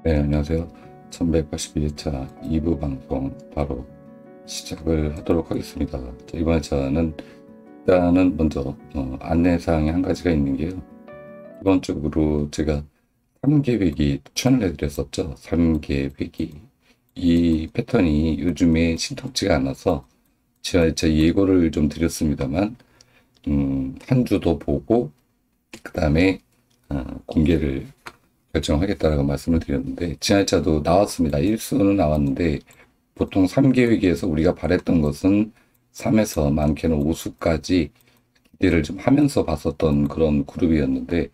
네, 안녕하세요. 1182차 2부 방송 바로 시작을 하도록 하겠습니다. 자, 이번 차는 일단은 먼저 안내사항이 한 가지가 있는 게요. 기본적으로 제가 3개 회기 추천을 해드렸었죠. 3개 회기. 이 패턴이 요즘에 신통치가 않아서 제가 예고를 좀 드렸습니다만 한 주 더 보고 그 다음에 공개를 결정하겠다라고 말씀을 드렸는데 지난차도 나왔습니다. 1수는 나왔는데 보통 3계획에서 우리가 바랬던 것은 3에서 많게는 5수까지 기대를 좀 하면서 봤었던 그런 그룹이었는데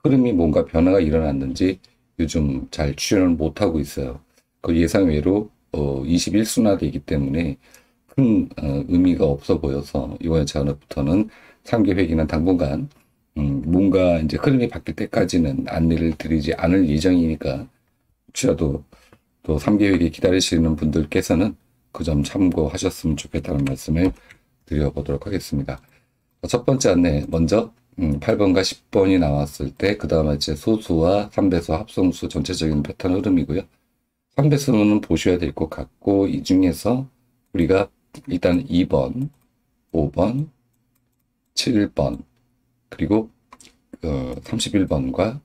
흐름이 뭔가 변화가 일어났는지 요즘 잘 출연을 못하고 있어요. 그 예상외로 21수나 되기 때문에 큰 의미가 없어 보여서 이번 차부터는 3계획이나 당분간 뭔가 이제 흐름이 바뀔 때까지는 안내를 드리지 않을 예정이니까 혹시라도 또 3계획에 기다리시는 분들께서는 그 점 참고하셨으면 좋겠다는 말씀을 드려보도록 하겠습니다. 첫 번째 안내 먼저 8번과 10번이 나왔을 때 그 다음에 이제 소수와 3배수 합성수 전체적인 패턴 흐름이고요. 3배수는 보셔야 될 것 같고 이 중에서 우리가 일단 2번, 5번, 7번 그리고 31번과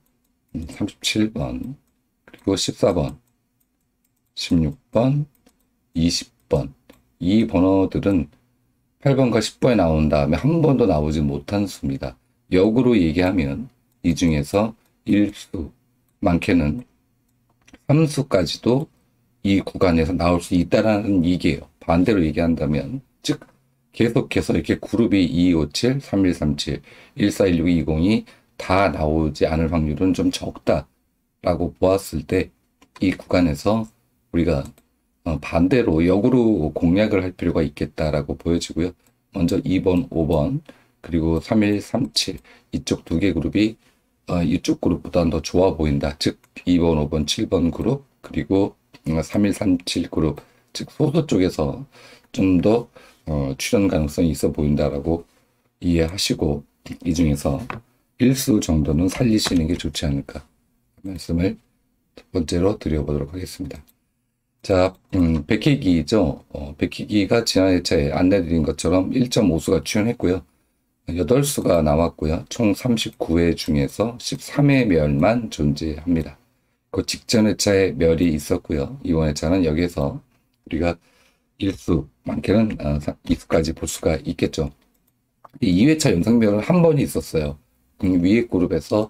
37번 그리고 14번, 16번, 20번 이 번호들은 8번과 10번에 나온 다음에 한 번도 나오지 못한 수입니다. 역으로 얘기하면 이 중에서 1수, 많게는 3수까지도 이 구간에서 나올 수 있다라는 얘기예요. 반대로 얘기한다면 즉 계속해서 이렇게 그룹이 2257, 3137, 1416, 20이 다 나오지 않을 확률은 좀 적다라고 보았을 때 이 구간에서 우리가 반대로 역으로 공략을 할 필요가 있겠다라고 보여지고요. 먼저 2번, 5번 그리고 3137 이쪽 두 개 그룹이 이쪽 그룹보다 더 좋아 보인다. 즉 2번, 5번, 7번 그룹 그리고 3137 그룹 즉 소수 쪽에서 좀 더 출현 가능성이 있어 보인다라고 이해하시고 이 중에서 1수 정도는 살리시는 게 좋지 않을까 말씀을 첫 번째로 드려보도록 하겠습니다. 자, 백희기죠. 백희기가 지난 회차에 안내드린 것처럼 1.5수가 출현했고요. 8수가 나왔고요. 총 39회 중에서 13회 멸만 존재합니다. 그 직전 회차에 멸이 있었고요. 이번 회차는 여기에서 우리가 1수, 많게는 2수까지 볼 수가 있겠죠. 2회차 연상별은 한 번이 있었어요. 위에 그룹에서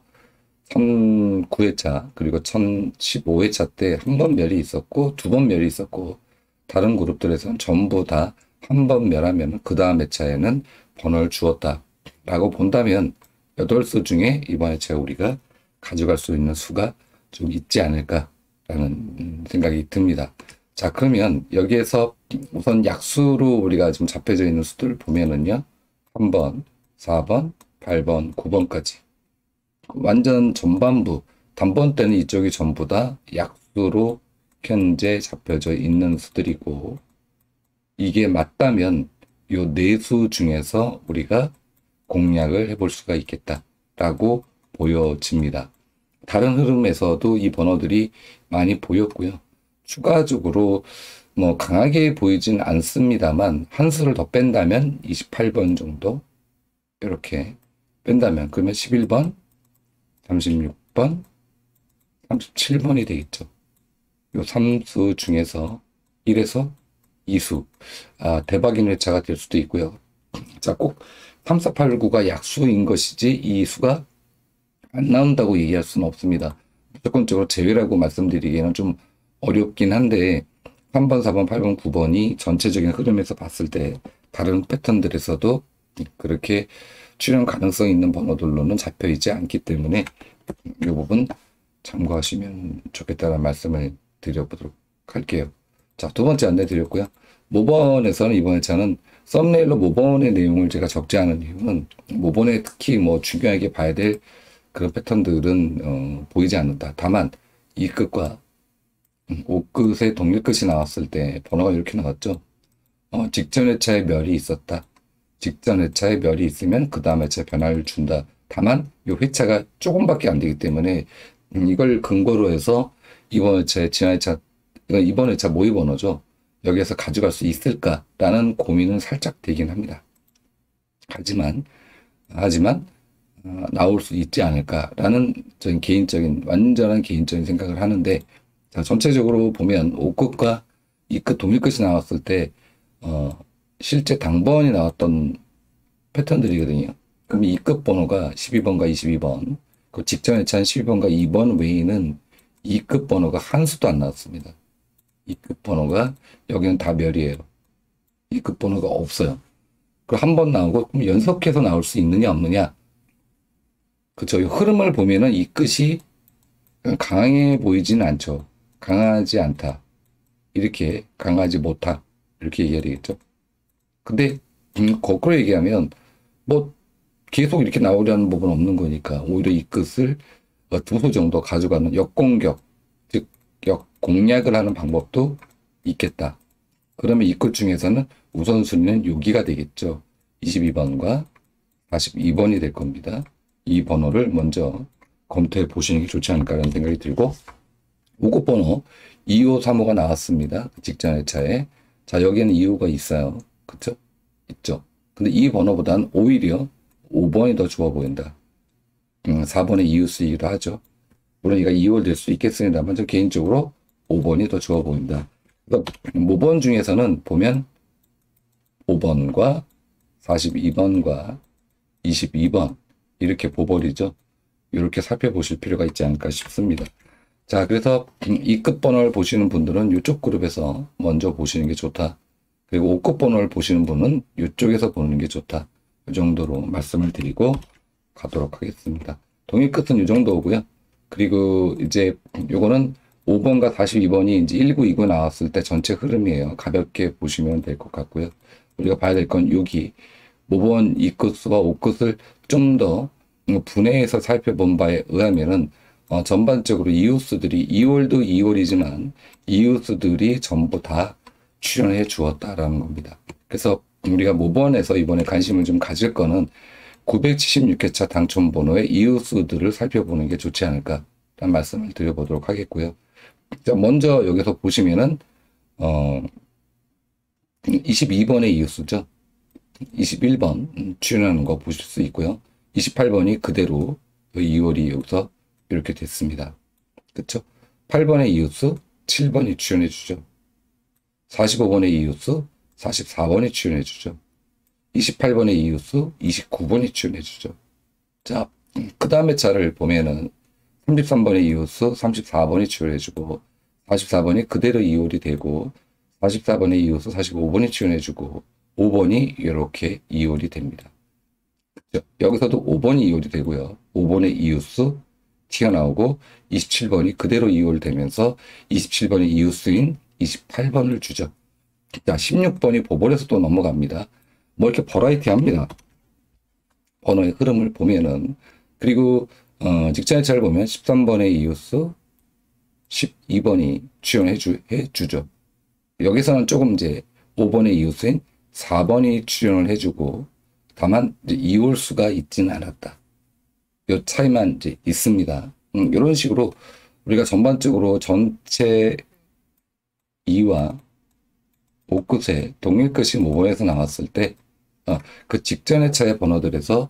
1009회차 그리고 1015회차 때 한 번 멸이 있었고 두 번 멸이 있었고 다른 그룹들에서는 전부 다 한 번 멸하면 그 다음 회차에는 번호를 주었다 라고 본다면 8수 중에 이번 회차에 우리가 가져갈 수 있는 수가 좀 있지 않을까라는 생각이 듭니다. 자, 그러면 여기에서 우선 약수로 우리가 지금 잡혀져 있는 수들을 보면은요. 3번, 4번, 8번, 9번까지. 완전 전반부, 단번 때는 이쪽이 전부 다 약수로 현재 잡혀져 있는 수들이고, 이게 맞다면 요 네 수 중에서 우리가 공략을 해볼 수가 있겠다라고 보여집니다. 다른 흐름에서도 이 번호들이 많이 보였고요. 추가적으로 뭐 강하게 보이진 않습니다만 한 수를 더 뺀다면 28번 정도 이렇게 뺀다면 그러면 11번, 36번, 37번이 되겠죠. 요 3수 중에서 1에서 2수 대박인 회차가 될 수도 있고요. 자, 꼭 3, 4, 8, 9가 약수인 것이지 이 수가 안 나온다고 얘기할 수는 없습니다. 무조건적으로 제외라고 말씀드리기에는 좀 어렵긴 한데 3번, 4번, 8번, 9번이 전체적인 흐름에서 봤을 때 다른 패턴들에서도 그렇게 출현 가능성 있는 번호들로는 잡혀 있지 않기 때문에 이 부분 참고하시면 좋겠다는 말씀을 드려보도록 할게요. 자, 두 번째 안내 드렸고요. 모번에서는 이번 회차는 썸네일로 모번의 내용을 제가 적지 않은 이유는 모번에 특히 뭐 중요하게 봐야 될 그런 패턴들은 보이지 않는다. 다만 이 끝과 5끝에 동일끝이 나왔을 때 번호가 이렇게 나왔죠. 직전 회차에 멸이 있었다. 직전 회차에 멸이 있으면 그 다음 회차에 변화를 준다. 다만 이 회차가 조금밖에 안 되기 때문에 이걸 근거로 해서 이번 회차에 지난 회차, 이번 회차 모의 번호죠. 여기에서 가져갈 수 있을까라는 고민은 살짝 되긴 합니다. 하지만 나올 수 있지 않을까라는 저희 개인적인, 완전한 개인적인 생각을 하는데, 자, 전체적으로 보면 5급과 2급 동일끝이 나왔을 때 실제 당번이 나왔던 패턴들이거든요. 그럼 2급 번호가 12번과 22번, 그 직전 회차한 12번과 2번 외에는 2급 번호가 한 수도 안 나왔습니다. 2급 번호가 여기는 다 멸이에요. 2급 번호가 없어요. 그럼 한 번 나오고 그럼 연속해서 나올 수 있느냐 없느냐. 그쵸. 흐름을 보면은 이 끝이 강해 보이지는 않죠. 강하지 않다. 이렇게 강하지 못하. 이렇게 얘기해야 되겠죠. 근데 거꾸로 얘기하면 뭐 계속 이렇게 나오려는 법은 없는 거니까 오히려 이 끝을 두 수 정도 가져가는 역공격, 즉 역공략을 하는 방법도 있겠다. 그러면 이 끝 중에서는 우선순위는 여기가 되겠죠. 22번과 42번이 될 겁니다. 이 번호를 먼저 검토해 보시는 게 좋지 않을까라는 생각이 들고, 5급 번호 2호, 3호가 나왔습니다. 직전 회차에. 자, 여기에는 2호가 있어요. 그쵸? 있죠. 근데 이 번호보다는 오히려 5번이 더 좋아 보인다. 4번의 이웃이기도 하죠. 물론 이가 2호 될 수 있겠습니다만, 저 개인적으로 5번이 더 좋아 보인다. 그러니까 5번 중에서는 보면 5번과 42번과 22번 이렇게 보버리죠. 이렇게 살펴보실 필요가 있지 않을까 싶습니다. 자, 그래서 2급 번호를 보시는 분들은 이쪽 그룹에서 먼저 보시는 게 좋다. 그리고 5급 번호를 보시는 분은 이쪽에서 보는 게 좋다. 이 정도로 말씀을 드리고 가도록 하겠습니다. 동일 끝은 이 정도고요. 그리고 이제 요거는 5번과 42번이 이제 19, 29 나왔을 때 전체 흐름이에요. 가볍게 보시면 될 것 같고요. 우리가 봐야 될 건 여기 5번 2끝과 5끝을 좀 더 분해해서 살펴본 바에 의하면은 전반적으로 이웃수들이 2월도 2월이지만 이웃수들이 전부 다 출연해 주었다라는 겁니다. 그래서 우리가 모번에서 이번에 관심을 좀 가질 거는 976회차 당첨 번호의 이웃수들을 살펴보는 게 좋지 않을까라는 말씀을 드려보도록 하겠고요. 자, 먼저 여기서 보시면은 22번의 이웃수죠. 21번 출연하는 거 보실 수 있고요. 28번이 그대로 2월이 여기서 이렇게 됐습니다. 그쵸? 8번의 이웃수 7번이 출연해 주죠. 45번의 이웃수 44번이 출연해 주죠. 28번의 이웃수 29번이 출연해 주죠. 자, 그 다음에 차를 보면은 33번의 이웃수 34번이 출연해 주고, 44번이 그대로 2월이 되고, 44번의 이웃수 45번이 출연해 주고, 5번이 이렇게 2월이 됩니다. 여기서도 5번이 2월이 되고요. 5번의 이웃수 튀어나오고 27번이 그대로 2월 되면서 27번의 이웃수인 28번을 주죠. 자, 16번이 보벌에서 또 넘어갑니다. 뭐 이렇게 버라이티합니다. 번호의 흐름을 보면은. 그리고 직전에 잘 보면 13번의 이웃수 12번이 출연해 주죠. 여기서는 조금 이제 5번의 이웃수인 4번이 출연을 해주고, 다만 이제 2월 수가 있지는 않았다. 이 차이만 이제 있습니다. 이런 식으로 우리가 전반적으로 전체 2와 5끝에 동일 끝이 5번에서 나왔을 때, 그 직전의 차의 번호들에서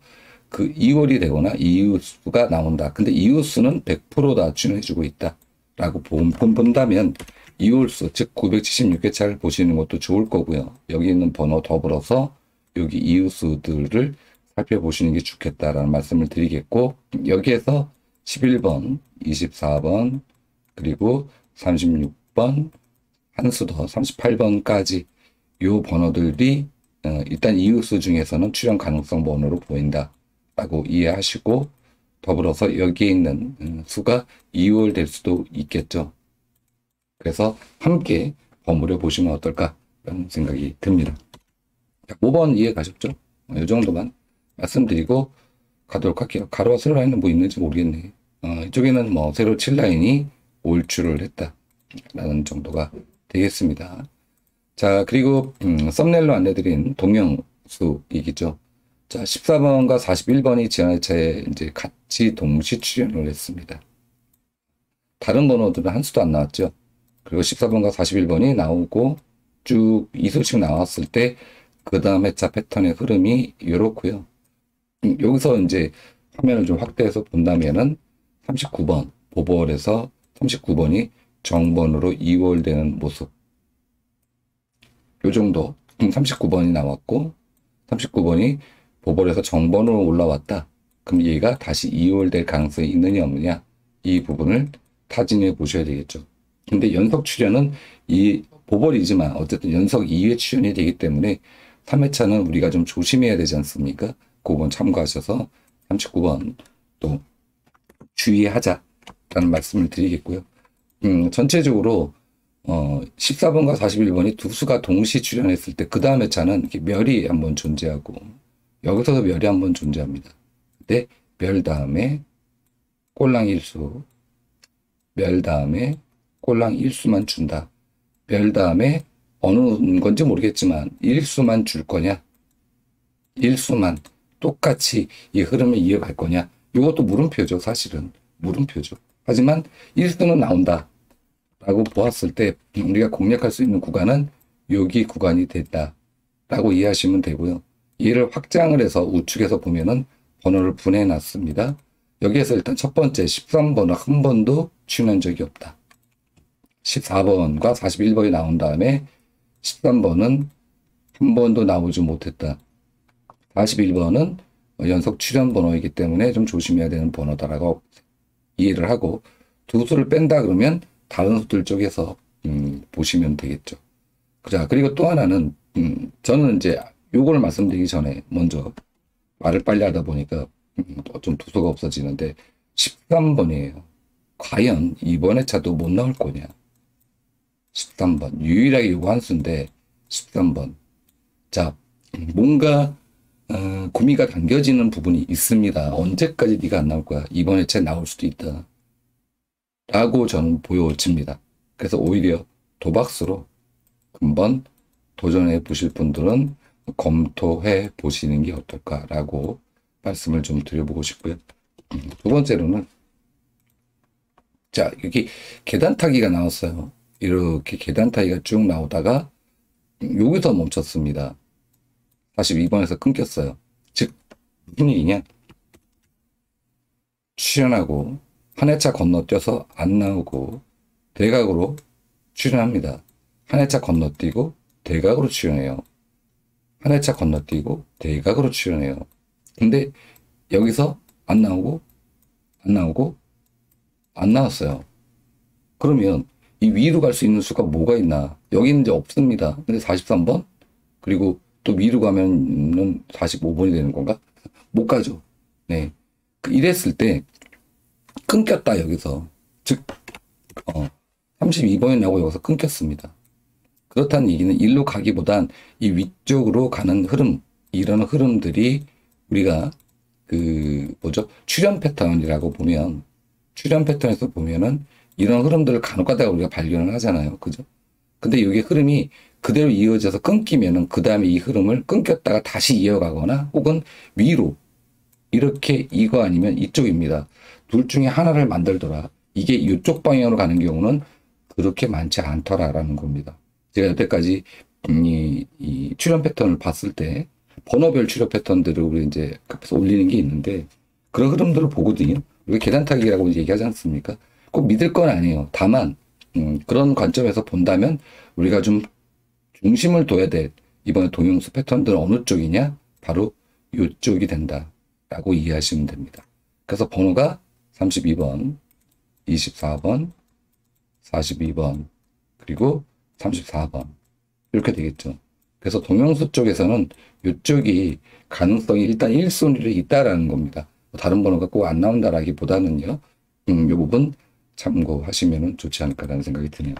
그 2월이 되거나 이웃수가 나온다. 근데 이웃수는 100%다 출연해주고 있다. 라고 본다면 이웃수, 즉 976개 차를 보시는 것도 좋을 거고요. 여기 있는 번호 더불어서 여기 이웃수들을 살펴보시는 게 좋겠다라는 말씀을 드리겠고, 여기에서 11번, 24번, 그리고 36번, 한 수 더 38번까지 요 번호들이 일단 이웃수 중에서는 출연 가능성 번호로 보인다라고 이해하시고, 더불어서 여기에 있는 수가 2월 될 수도 있겠죠. 그래서 함께 버무려 보시면 어떨까라는 생각이 듭니다. 5번 이해 가셨죠? 이 정도만 말씀드리고 가도록 할게요. 가로와 세로 라인은 뭐 있는지 모르겠네. 이쪽에는 뭐 세로 7라인이 올출을 했다라는 정도가 되겠습니다. 자, 그리고 썸네일로 안내드린 동영수이기죠. 자, 14번과 41번이 지난해차에 이제 같이 동시 출연을 했습니다. 다른 번호들은 한 수도 안 나왔죠. 그리고 14번과 41번이 나오고 쭉 이수씩 나왔을 때 그 다음 회차 패턴의 흐름이 이렇고요. 여기서 이제 화면을 좀 확대해서 본다면은 39번 보벌에서 39번이 정번으로 이월되는 모습. 요 정도. 39번이 나왔고 39번이 보벌에서 정번으로 올라왔다. 그럼 얘가 다시 이월될 가능성이 있느냐 없느냐, 이 부분을 타진해 보셔야 되겠죠. 근데 연속 출현은 이 보벌이지만 어쨌든 연속 2회 출현이 되기 때문에 3회차는 우리가 좀 조심해야 되지 않습니까? 그건 참고하셔서 39번 또 주의하자라는 말씀을 드리겠고요. 전체적으로 14번과 41번이 두 수가 동시 출현했을 때 그 다음 회차는 이렇게 멸이 한번 존재하고 여기서도 멸이 한번 존재합니다. 근데 멸 다음에 꼴랑 1수, 멸 다음에 꼴랑 1수만 준다. 멸 다음에 어느 건지 모르겠지만 1수만 줄 거냐, 1수만 똑같이 이 흐름을 이어갈 거냐, 이것도 물음표죠. 사실은 물음표죠. 하지만 1수는 나온다 라고 보았을 때 우리가 공략할 수 있는 구간은 여기 구간이 됐다 라고 이해하시면 되고요. 얘를 확장을 해서 우측에서 보면은 번호를 분해해 놨습니다. 여기에서 일단 첫 번째 13번은 한 번도 출연한 적이 없다. 14번과 41번이 나온 다음에 13번은 한 번도 나오지 못했다. 41번은 연속 출연 번호이기 때문에 좀 조심해야 되는 번호다라고 이해를 하고, 두 수를 뺀다 그러면 다른 수들 쪽에서 보시면 되겠죠. 자, 그리고 또 하나는 저는 이제 요걸 말씀드리기 전에 먼저 말을 빨리 하다 보니까 좀 두서가 없어지는데 13번이에요. 과연 이번 회차도 못 나올 거냐. 13번. 유일하게 요거 한 수인데 13번. 자, 뭔가 구미가 당겨지는 부분이 있습니다. 언제까지 네가 안 나올 거야. 이번 회차에 나올 수도 있다. 라고 저는 보여집니다. 그래서 오히려 도박수로 한번 도전해 보실 분들은 검토해 보시는 게 어떨까라고 말씀을 좀 드려보고 싶고요. 두 번째로는, 자, 여기 계단 타기가 나왔어요. 이렇게 계단 타기가 쭉 나오다가 여기서 멈췄습니다. 42번에서 끊겼어요. 즉 무슨 얘기냐, 출연하고 한 회차 건너뛰어서 안 나오고 대각으로 출연합니다. 한 회차 건너뛰고 대각으로 출연해요. 한 회차 건너뛰고 대각으로 출연해요. 근데 여기서 안 나오고 안 나오고 안 나왔어요. 그러면 이 위로 갈 수 있는 수가 뭐가 있나? 여기는 이제 없습니다. 근데 43번? 그리고 또 위로 가면은 45번이 되는 건가? 못 가죠. 네. 이랬을 때 끊겼다, 여기서. 즉, 32번이 나오고 여기서 끊겼습니다. 그렇다는 얘기는 일로 가기보단 이 위쪽으로 가는 흐름, 이런 흐름들이 우리가 출현 패턴이라고 보면, 출현 패턴에서 보면은 이런 흐름들을 간혹 가다가 우리가 발견을 하잖아요. 그죠? 근데 이게 흐름이 그대로 이어져서 끊기면은 그 다음에 이 흐름을 끊겼다가 다시 이어가거나 혹은 위로 이렇게, 이거 아니면 이쪽입니다. 둘 중에 하나를 만들더라. 이게 이쪽 방향으로 가는 경우는 그렇게 많지 않더라라는 겁니다. 제가 여태까지 이 출현 패턴을 봤을 때 번호별 출현 패턴들을 우리 이제 앞에서 올리는 게 있는데 그런 흐름들을 보거든요. 우리가 계단 타기라고 얘기하지 않습니까? 꼭 믿을 건 아니에요. 다만 그런 관점에서 본다면 우리가 좀 중심을 둬야 될 이번에 동영수 패턴들은 어느 쪽이냐? 바로 이쪽이 된다라고 이해하시면 됩니다. 그래서 번호가 32번, 24번, 42번, 그리고 34번 이렇게 되겠죠. 그래서 동영수 쪽에서는 이쪽이 가능성이 일단 1순위로 있다라는 겁니다. 다른 번호가 꼭 안 나온다라기보다는요. 이 부분 참고하시면 좋지 않을까라는 생각이 드네요.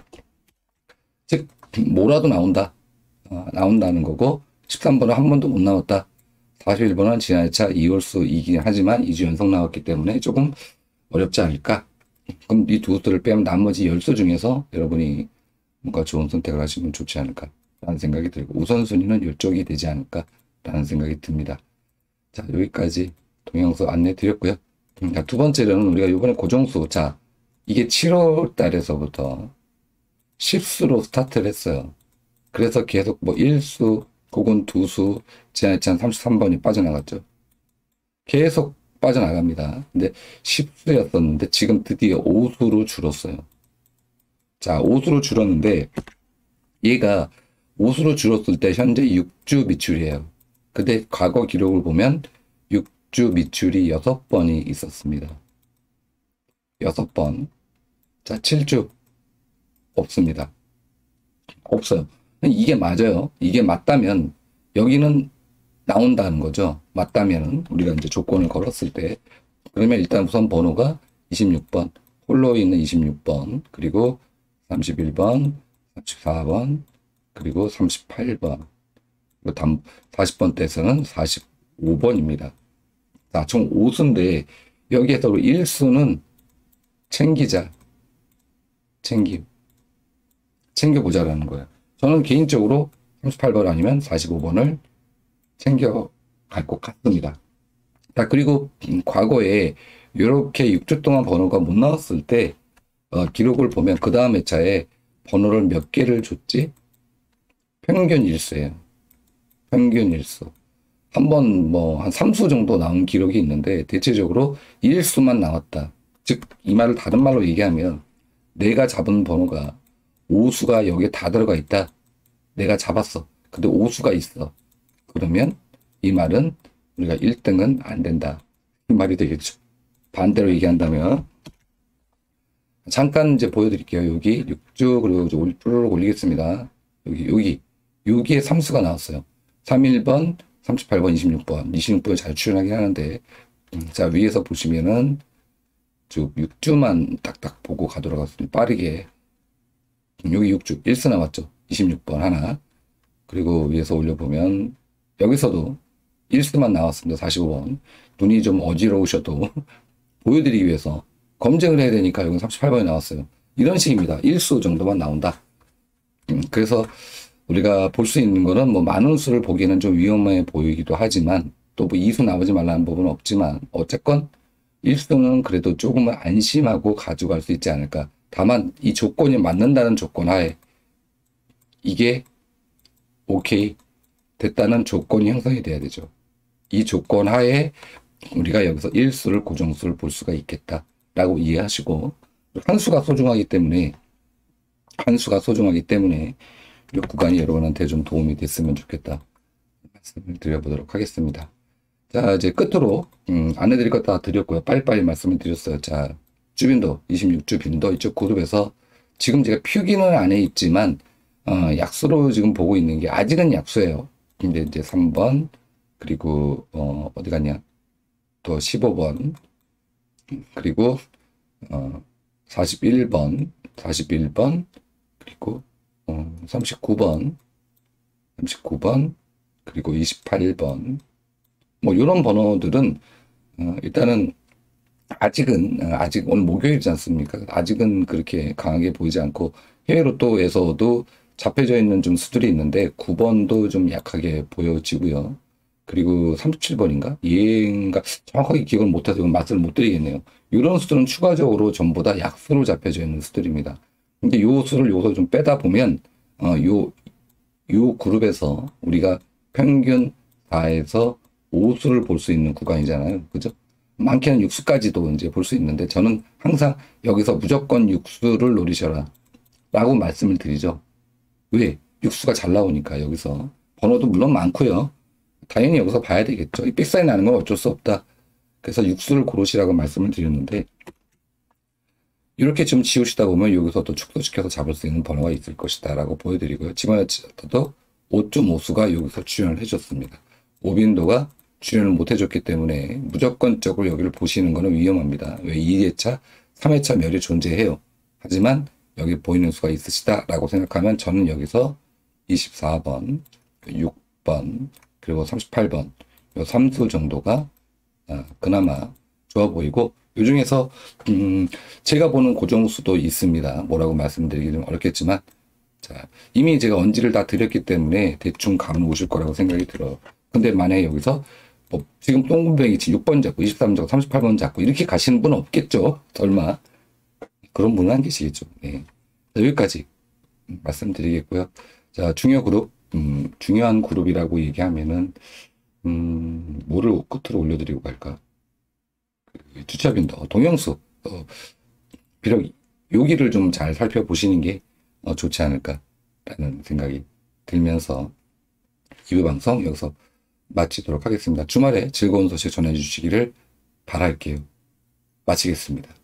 즉 뭐라도 나온다. 나온다는 거고 13번은 한 번도 못 나왔다. 41번은 지난 회차 2월수이긴 하지만 2주 연속 나왔기 때문에 조금 어렵지 않을까. 그럼 이 두 수를 빼면 나머지 10수 중에서 여러분이 뭔가 좋은 선택을 하시면 좋지 않을까라는 생각이 들고 우선순위는 이쪽이 되지 않을까라는 생각이 듭니다. 자, 여기까지 동영수 안내 드렸고요. 두 번째로는 우리가 이번에 고정수, 자, 이게 7월 달에서부터 10수로 스타트를 했어요. 그래서 계속 뭐 1수 혹은 2수 지난해찬 33번이 빠져나갔죠. 계속 빠져나갑니다. 근데 10수였었는데 지금 드디어 5수로 줄었어요. 자, 5수로 줄었는데 얘가 5수로 줄었을 때 현재 6주 미출이에요. 근데 과거 기록을 보면 6주 미출이 6번이 있었습니다. 6번. 자, 7주 없습니다. 없어요. 이게 맞아요. 이게 맞다면 여기는 나온다는 거죠. 맞다면은 우리가 이제 조건을 걸었을 때 그러면 일단 우선 번호가 26번 홀로 있는 26번 그리고 31번 34번 그리고 38번 그리고 40번 떼서는 45번입니다. 자, 총 5수인데 여기에서 1수는 챙겨보자라는 거예요. 저는 개인적으로 38번 아니면 45번을 챙겨갈 것 같습니다. 자, 그리고 과거에 이렇게 6주 동안 번호가 못 나왔을 때 기록을 보면 그 다음 회차에 번호를 몇 개를 줬지? 평균 일수예요. 평균 일수. 한번 뭐 한 3수 정도 나온 기록이 있는데 대체적으로 1수만 나왔다. 즉 이 말을 다른 말로 얘기하면 내가 잡은 번호가 5수가 여기에 다 들어가 있다. 내가 잡았어. 근데 5수가 있어. 그러면 이 말은 우리가 1등은 안 된다. 이 말이 되겠죠. 반대로 얘기한다면 잠깐 이제 보여드릴게요. 여기 6주 그리고 쭈르륵 올리겠습니다. 여기에 3수가 나왔어요. 31번, 38번, 26번. 26번을 잘 출연하긴 하는데 자, 위에서 보시면은 6주만 딱딱 보고 가도록 하겠습니다. 빠르게. 여기 6주 1수 나왔죠. 26번 하나. 그리고 위에서 올려보면 여기서도 1수만 나왔습니다. 45번. 눈이 좀 어지러우셔도 보여드리기 위해서 검증을 해야 되니까 여기 38번이 나왔어요. 이런 식입니다. 1수 정도만 나온다. 그래서 우리가 볼 수 있는 거는 뭐 많은 수를 보기에는 좀 위험해 보이기도 하지만 또 뭐 2수 나오지 말라는 법은 없지만 어쨌건 1수는 그래도 조금은 안심하고 가져갈 수 있지 않을까. 다만 이 조건이 맞는다는 조건 하에 이게 오케이 됐다는 조건이 형성이 돼야 되죠. 이 조건 하에 우리가 여기서 1수를 고정수를 볼 수가 있겠다라고 이해하시고 한 수가 소중하기 때문에 이 구간이 여러분한테 좀 도움이 됐으면 좋겠다 말씀을 드려보도록 하겠습니다. 자, 이제 끝으로 안 해드릴 것 다 드렸고요. 빨리빨리 말씀을 드렸어요. 자, 주빈도 26주 빈도 이쪽 그룹에서 지금 제가 표기는 안 해 있지만 약수로 지금 보고 있는 게 아직은 약수예요. 근데 이제 3번 그리고 어디 갔냐 또 15번 그리고 41번 그리고 39번 그리고 28번 뭐 이런 번호들은 일단은 아직 오늘 목요일이지 않습니까? 아직은 그렇게 강하게 보이지 않고 해외 로또에서도 잡혀져 있는 좀 수들이 있는데 9번도 좀 약하게 보여지고요. 그리고 37번인가? 얘인가? 정확하게 기억을 못해서 맛을 못 드리겠네요. 이런 수들은 추가적으로 전부 다 약수로 잡혀져 있는 수들입니다. 근데 요 수를 요소 좀 빼다 보면 요 그룹에서 우리가 평균 4에서 5수를 볼 수 있는 구간이잖아요. 그죠? 많게는 6수까지도 이제 볼 수 있는데 저는 항상 여기서 무조건 6수를 노리셔라 라고 말씀을 드리죠. 왜? 6수가 잘 나오니까 여기서 번호도 물론 많고요. 당연히 여기서 봐야 되겠죠. 이 빅사이 나는 건 어쩔 수 없다. 그래서 6수를 고르시라고 말씀을 드렸는데 이렇게 좀 지우시다 보면 여기서 또 축소시켜서 잡을 수 있는 번호가 있을 것이다 라고 보여드리고요. 지금까지도 5.5수가 여기서 출연을 해줬습니다. 오빈도가 출연을 못 해줬기 때문에 무조건적으로 여기를 보시는 것은 위험합니다. 왜 2회차, 3회차 멸이 존재해요. 하지만 여기 보이는 수가 있으시다라고 생각하면 저는 여기서 24번, 6번, 그리고 38번 이 3수 정도가 그나마 좋아 보이고 이 중에서 제가 보는 고정수도 있습니다. 뭐라고 말씀드리기 좀 어렵겠지만 자, 이미 제가 언지를 다 드렸기 때문에 대충 감은 오실 거라고 생각이 들어요. 근데 만약에 여기서 뭐 지금 똥군뱅이 6번 잡고 23번 잡고 38번 잡고 이렇게 가시는 분은 없겠죠. 설마. 그런 분은 안 계시겠죠. 네. 여기까지 말씀드리겠고요. 자, 중요한 그룹이라고 얘기하면은, 뭐를 끝으로 올려드리고 갈까? 주차빈도, 동영수, 비록 여기를 좀 잘 살펴보시는 게 좋지 않을까라는 생각이 들면서 2부 방송 여기서 마치도록 하겠습니다. 주말에 즐거운 소식 전해주시기를 바랄게요. 마치겠습니다.